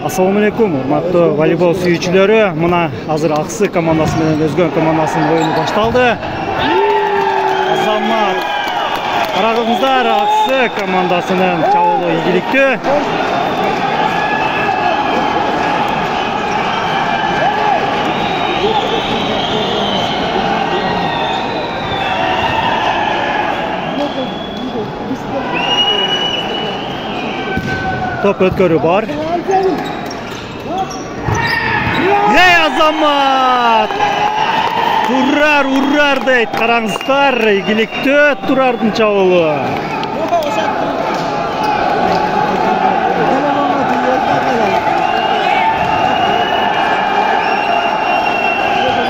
Assalamu alaikum, urmatты волейбол сүйүүчүлөрү. Мына азыр Аксы командасы менен Өзгөн командасынын оюну башталды. Азамат, карагыңыздар, Аксы командасынын чабуулу ийгиликтүү. Top ötkörü var. Ey Azamat! Urrar deyt. Karаңыздар, ийгиликтүү Турардын чабуулу.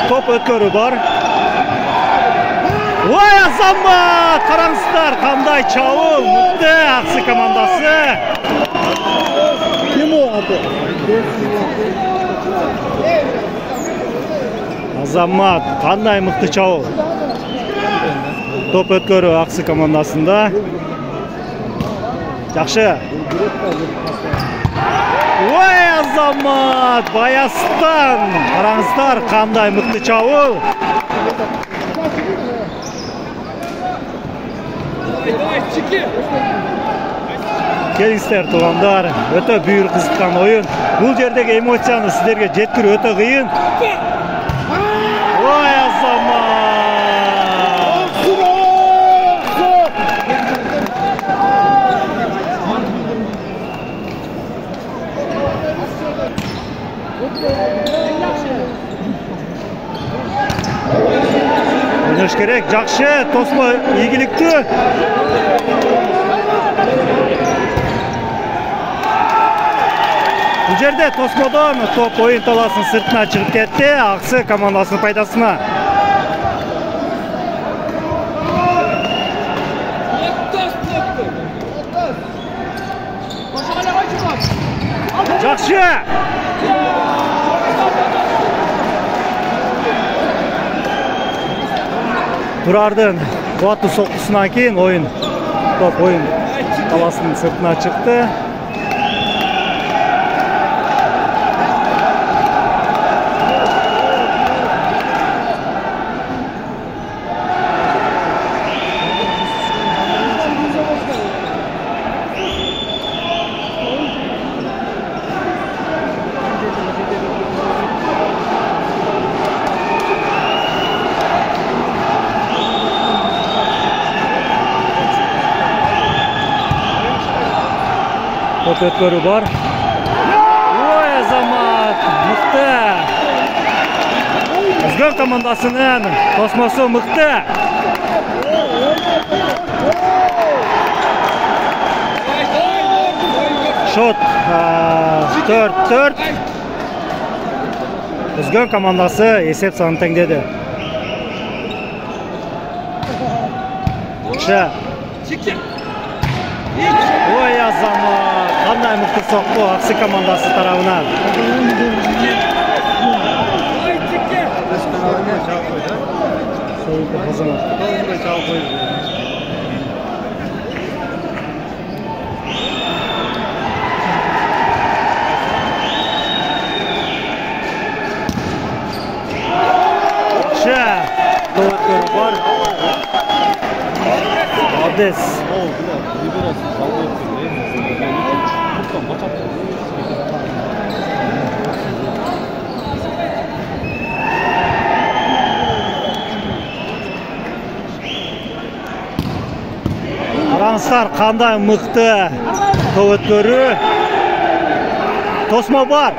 Top ötkörü var. Ой, Azamat! Karаңыздар, кандай чабуул! Мыкты Аксы командасы. Азамат, кандай мыкты чабуул. Топ өткөрүү Аксы командасында. Жакшы. Ой, Азамат, баястан. Караңыздар, кандай мыкты чабуул. Келиңиздер туугандар, өтө бүйүр кызыккан оюн. Бул жердеги эмоцияны сиздерге жеткирүү өтө кыйын. Ой, Азамат! Ойнош керек, жакшы, тосмо ийгиликтүү. Бұл жерде тосмодон топ ойын таласын сыртына шығып кетті, Аксы командасының пайдасына. Жақшы! Турардын қуатты соққысынан кейін топ ойын таласының сыртына шықты. Топ өткөрүү бар. Ой, Азамат, мыкты. Өзгөн командасынын тосмосу мыкты. Шот 4-4. Өзгөн командасы эсеп санын теңдеди. Ой, Азамат, кандай мыкты сокку Аксы командасы тарабынан. Abdes. Караңыздар, кандай мыкты топ өткөрүү. Тосмо бар.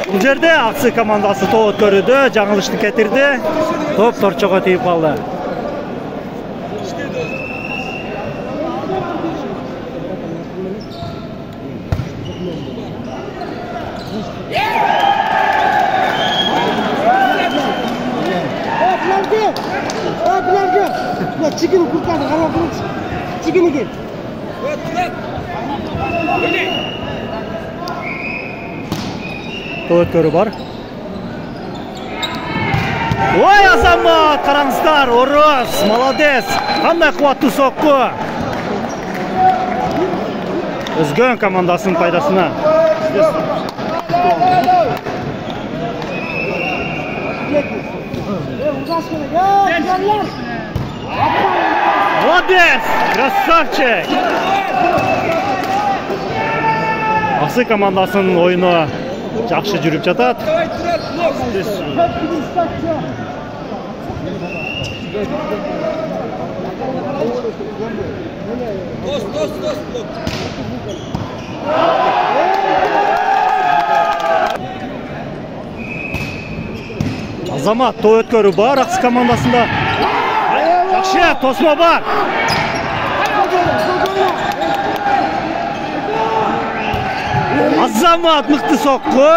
Бұл жерде Аксы командасы топ өткөрүүдө жаңылышты кетирди. Топ торчого тийип калды. Chicken kurtardı, kalan chicken gel. өткөрү бар. Ой, Азамат, караңыздар, Орос, молодец. Кандай кубаттуу сокку. Өзгөн командасынын пайдасына. Молодец, красавчик. Аксы командасынын оюну жакшы жүрүп жатат. Азамат, топ өткөрүү бар Аксы командасында. Жакшы, тосмо бар. Азамат мыкты сокку.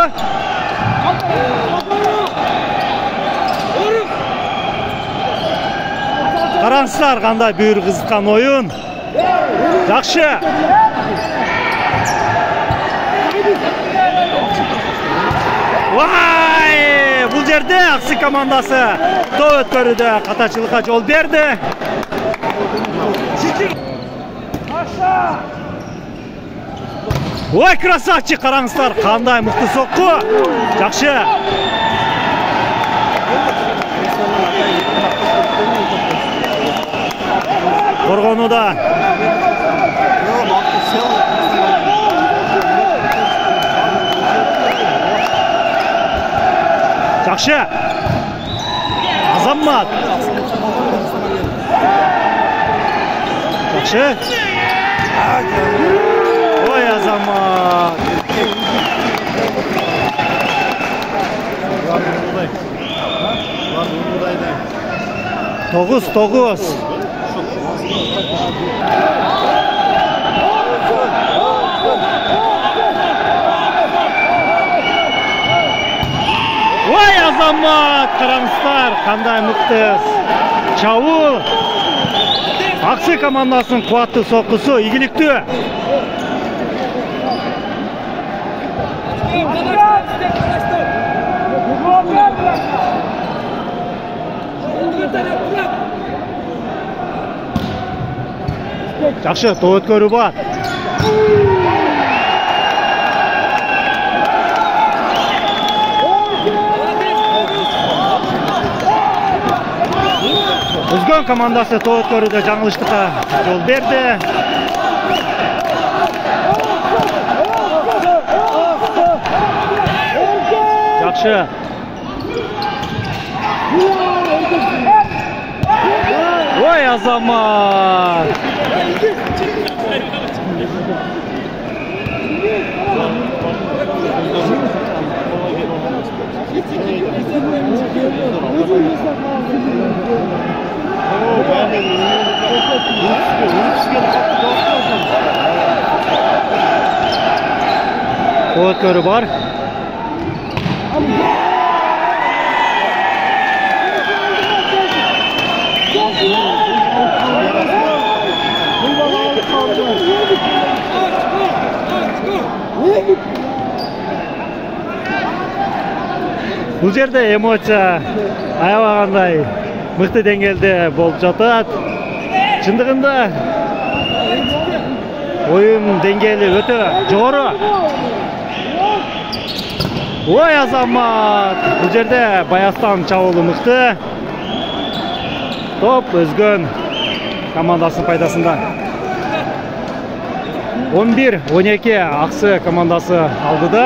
Караңыздар, кандай бүйүр кызыккан оюн. Жакшы. Vay! Бул жерде Аксы командасы топ өткөрүүдө катачылыкка жол берди. Ой, красавчик, караңыздар, кандай мыкты сокку. Жакшы. Коргонууда. Жакшы. Азамат. Жакшы. Ой, Азамат. Тогуз. Ой, Азамат, караңыздар, кандай мыкты чабуул. Аксы командасынын кубаттуу соккусу ийгиликтүү. Жакшы, топ өткөрүү бар. Өзгөн командасы топ өткөрүүдө жаңылыштыкка жол берди. Жакшы. Ой, Азамат. Өткөрүү бар. Бул жерде эмоция аябагандай мыкты деңгээлде болуп жатат. Чындыгында оюн деңгээли өтө жогору. Ой, Азамат, бул жерде Баястан чабуулу мыкты. Топ өзгөн командасынын пайдасында. 11-12 Аксы командасы алдыда.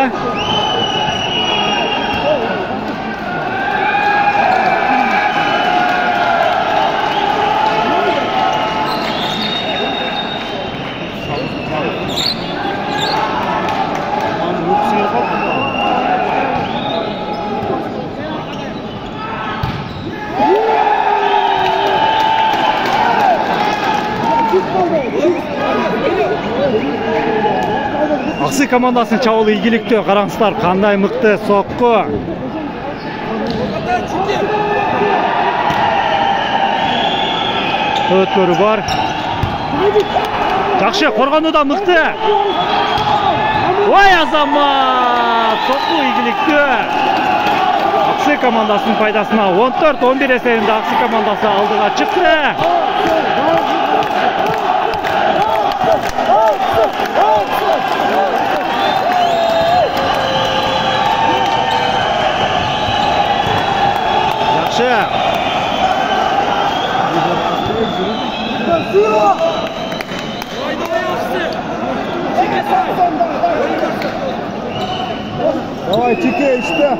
Аксы командасынын чабуулу ийгиликтүү. Караңыздар, кандай мыкты сокку. Өткөрүү бар. Жакшы, коргонууда мыкты. Vay Azamат! Topu игілікті. Ақсай командасының пайдасына 14-11 есебінде Ақсай командасы алдыға шықты. Давай, чеке işte.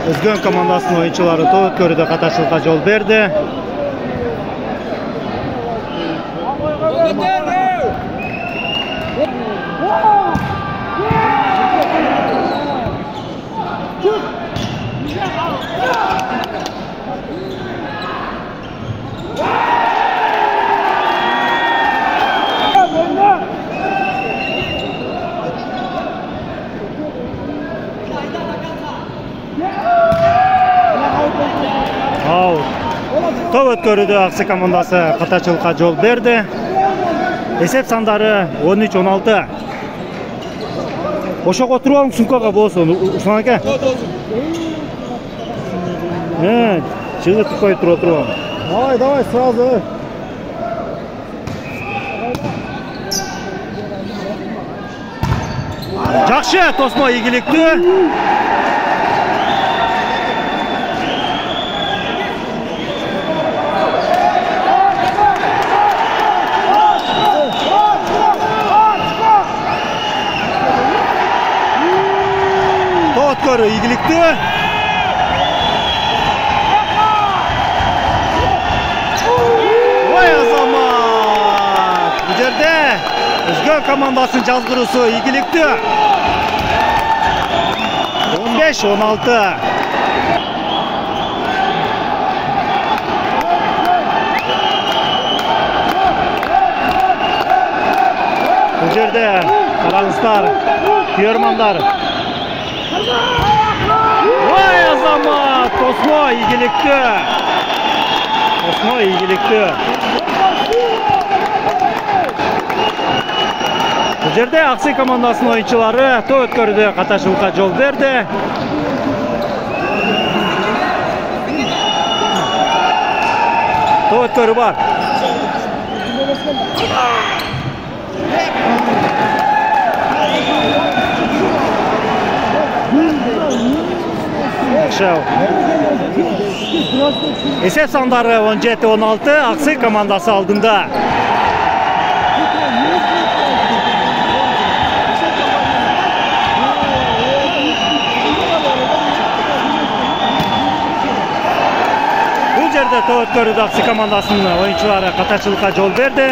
Özgün komandasının oyuncuları top körüde katışılığa yol verdi. Top ötkörüdü Ақсай командасы қаташылыққа жол берді. Есеп сандары 13-16. Ошоға отырып алың сумкаға болсын. Усман ака. Жығытып қойып отырып алың. Давай, давай, сразу. Жақшы, Тосмо игілікті. Körü игілікті. Ой Азамат! Bu жерде Özgün komandasының жазғырысы игілікті. 15-16. Bu жерде қараңыздар, күйермандар. Vay Azamат! Tosmo игілікті. Tosmo игілікті. Bu жерде Ақсай командасының ойыншылары топ өткөрді, қаташылыққа жол берді. Топ өткөрі бар. Есеп сандары 17-16, Ақсай командасы алдында. Бұл жерде топ өткөрді Ақсай командасының ойыншылары қаташылыққа жол берді.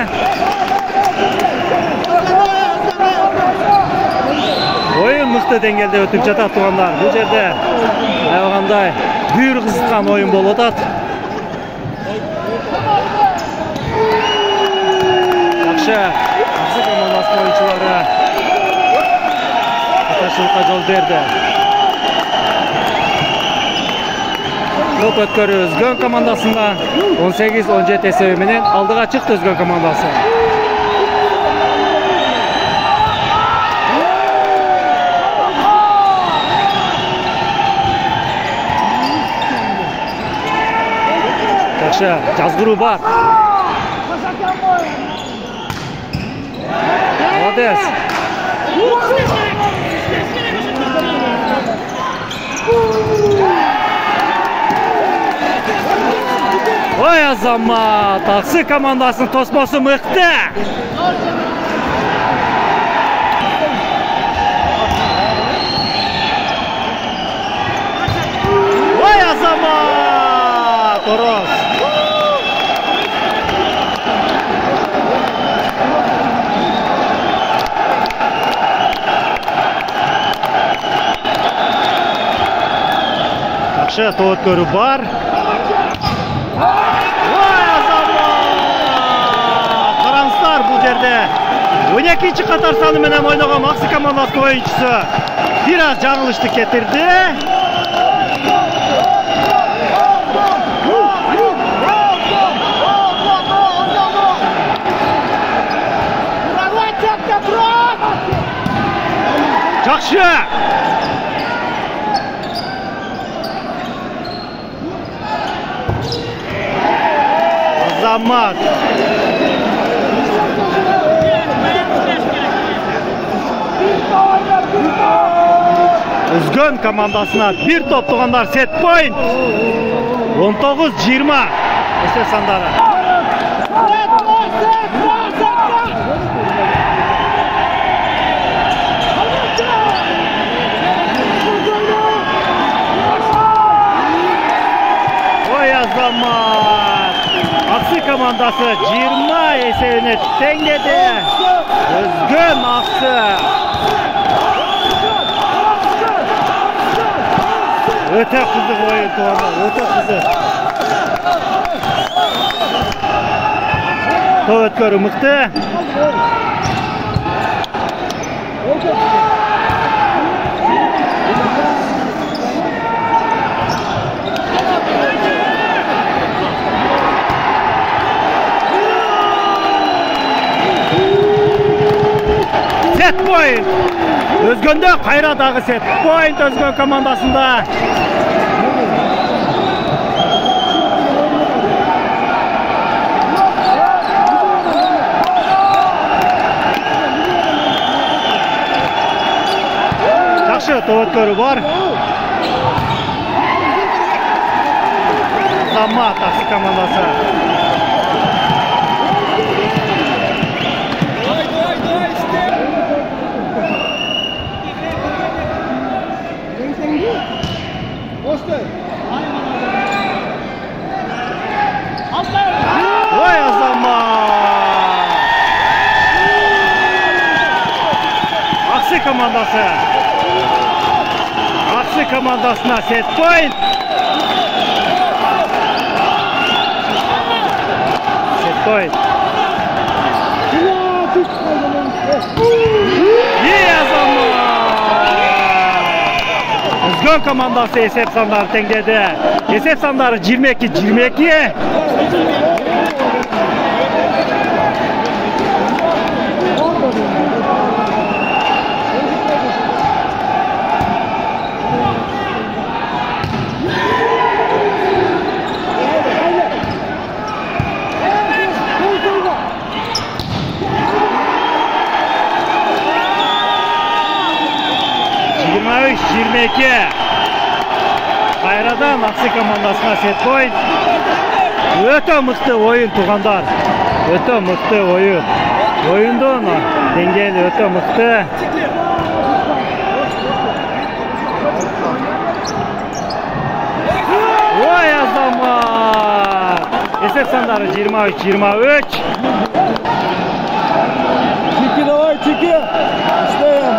Ойын мықты деңгейде өтіп жатат туғандар. Бұл жерде айғандай бүйір қызытқан ойын болып отат. Жақшы, Ақсай командасының ойыншылары қаташылыққа жол берді. Топ өткөрі Özgün командасында 18-17 есебіменен алдыға шықты Özgün командасы. Жазғыру бар. Молодец. Ой Азамат! Ақсай командасының Тосмосы мықты. Ой Азамат! Орос. Жақшы, топ өткөрі бар. Ой Азамат! Қараңыздар, бұл жерде 12-ші қатар саныменен ойнаған Ақсай командасының ойыншысы біраз жаңылышты кетірді. mıktı. Azamat. Özgün komandasına bir top tuğanlar, set point. 19-20 SF Sandары. Oy Azamat. Aksı komandası 20 esevini tengledi. Özgün Aksı. Öte kızık oyun tuğanlar, öte kızık. To'p o'tkari mıktı. Set point. Özgünde Kayraдағы set point Özgün komandasında. Жақсы топ өткөрүү бар. Azamat Aksı komandası. Oy Azamat. Aksı komandası. Aksı komandasına set point. Set point. İyi Azamat. Özgün komandası SF Sandары tengledi. SF Sandары 22-22. Kayradan Aksı komandasına set point. Öte mıktı oyun tuğanlar. Öte mıktı oyun. Oyundan dengeli öte mıktı. Oy Azamat. SF Sandары 23-23. Чики, давай, чики. Стоим.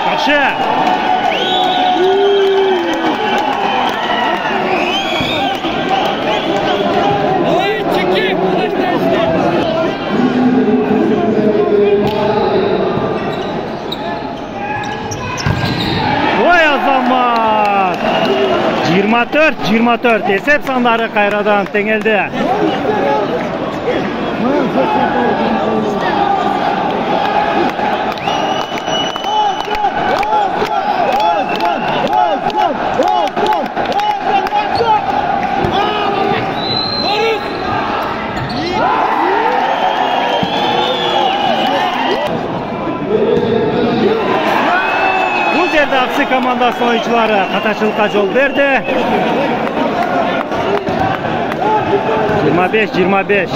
Karşı. Oy Azamat. 24-24 SF Sandары Kayradan tengeldi. Bu yerde Aksı komandası oyuncuları kataçılıkka yol verdi. 25-25.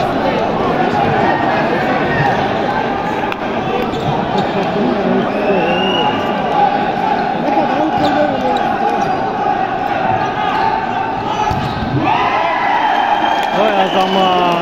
Oy Azamat.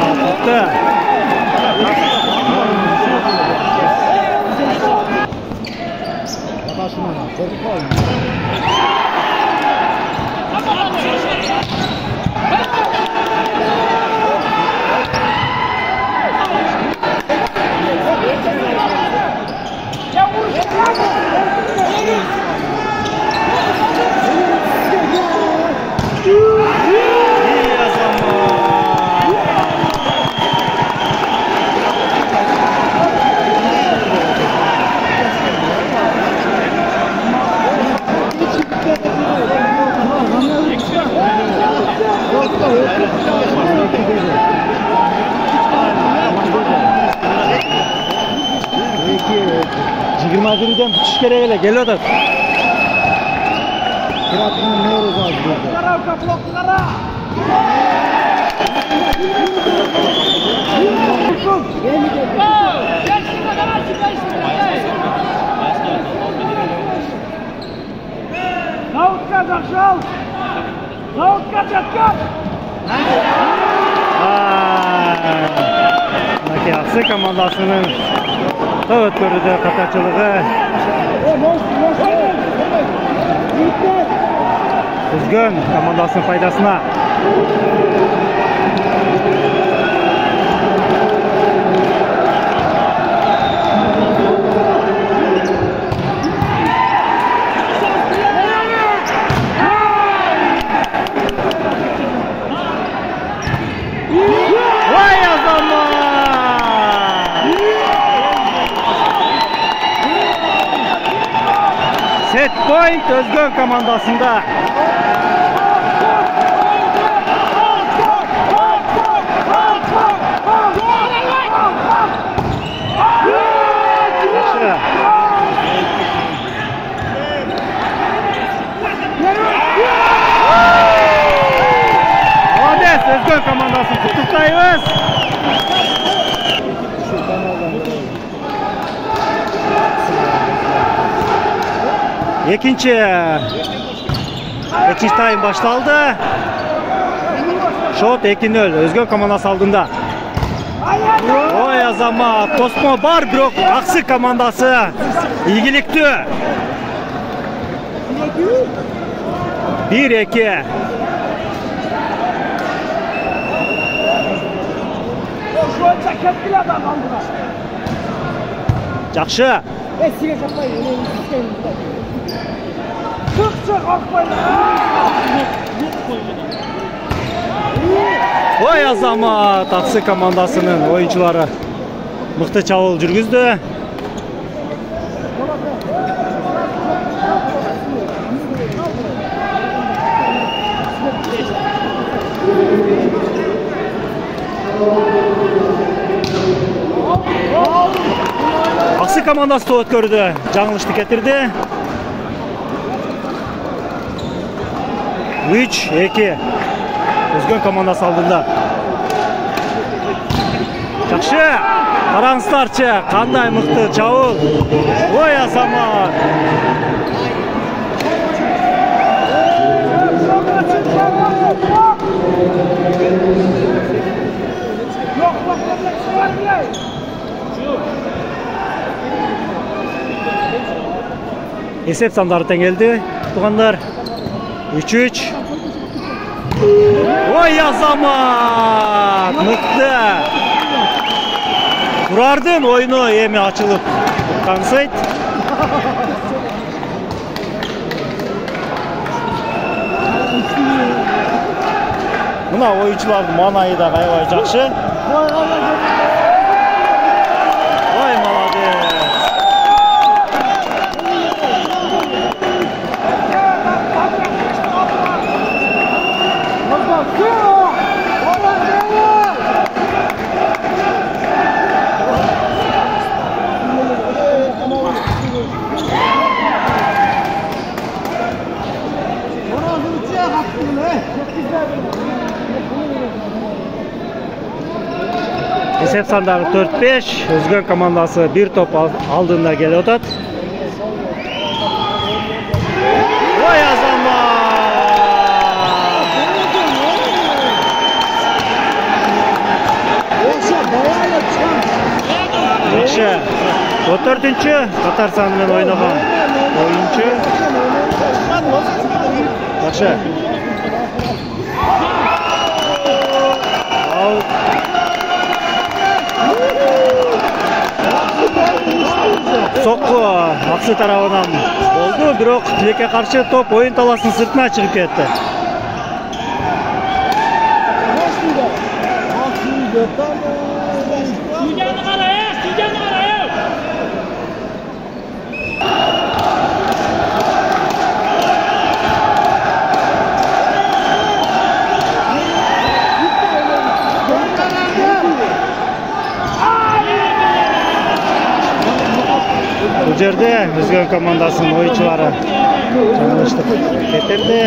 21'den tutuş kereğiyle geliyor da. Kıratının ne olur az burada. Aksı komandasının evet görüldü katarçılığı. Üzgün komandasının faydasına. Vay azama! Set point Özgün komandasında. Özgün komandasını tutuktayız. İkinci time başlandı. Şot Ekinöl Özgün komandası aldığında. O yazama Tosmo Barbrok Aksı komandası ilgilikti. 1-2. Жақшы. Ой азамат Аксы командасының oyuncuları мықты чабуыл жүргізді. Аксы командасы да өткөрдү, жаңылышты кетирди. 3-2. Өзгөн командасы алдында. Жакшы. Караңыздарчы, кандай мыкты чабуул. Ой азамат. Есеп сандары теңелді, туғандар. 3-3. Ой азамат! Мықты! Тұрардың ойыны еме açılıp қансайд. Мына ойыншылардың манайы да қайбай жақшы. Ой, молодец! Есеп сандары 4-5. Өзгөн командасы bir топ алдында келе отат. Ой азамат! Жақшы. 4-ші Катар санымен ойнаған ойыншы. Жақшы. Соққы Аксы тарабынан болды, бирок тилекке каршы топ ойын таласының сыртына чыгып кетти. Bu жерде Özgen komandasının oyuncuları жаңылыштык кетирди.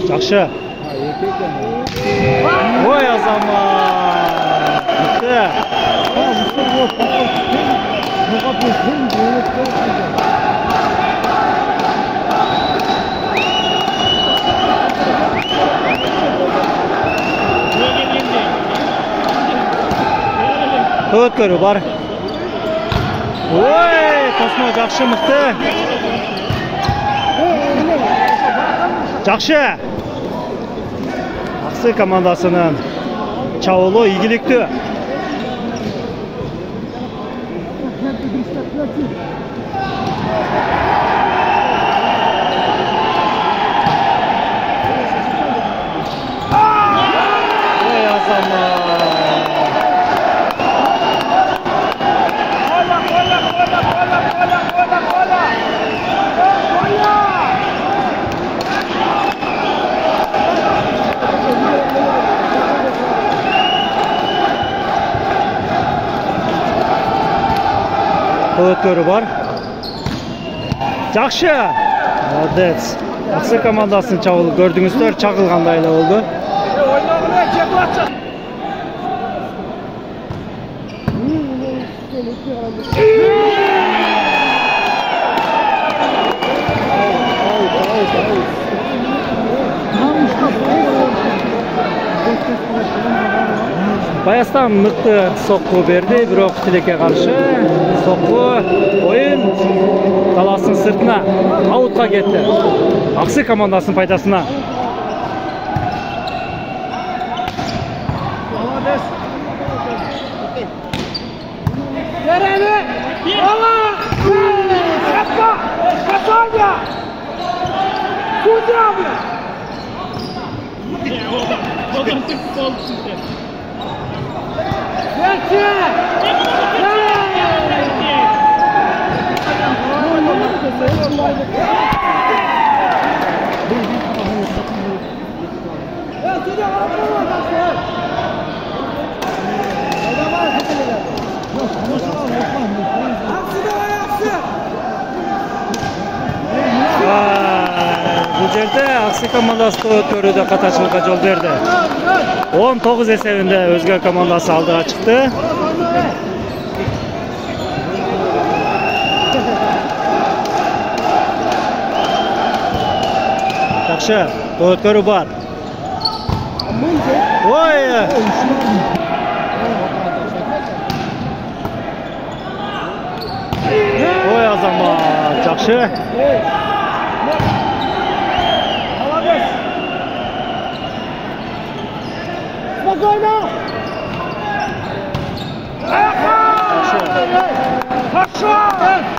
Жакшы. Ой азамат. Мыкты. Өткөрүү бар. Ой, Космо жакшы, мыкты. Жакшы. Аксы командасынын чабуулу ийгиликтүү. Ой азамат. Өткөрүү бар. Жакшы. Молодец. Аксы командасынын чабуулу көрдүңүздөр, чагылгандай эле болду. Баястан мыкты сокку берди, бирок тилекке каршы сокку оюн талаасынын сыртына аутка кетти. Аксы командасынын пайдасына. Bu жерде Аксы командасы өткөрүүдө катачылыкка жол берди. 19 эсебинде Özgen командасы алдыга чыкты. Жакшы, өткөрүү бар. Ой! Ой азамат, жакшы. Спокойно! Хорошо!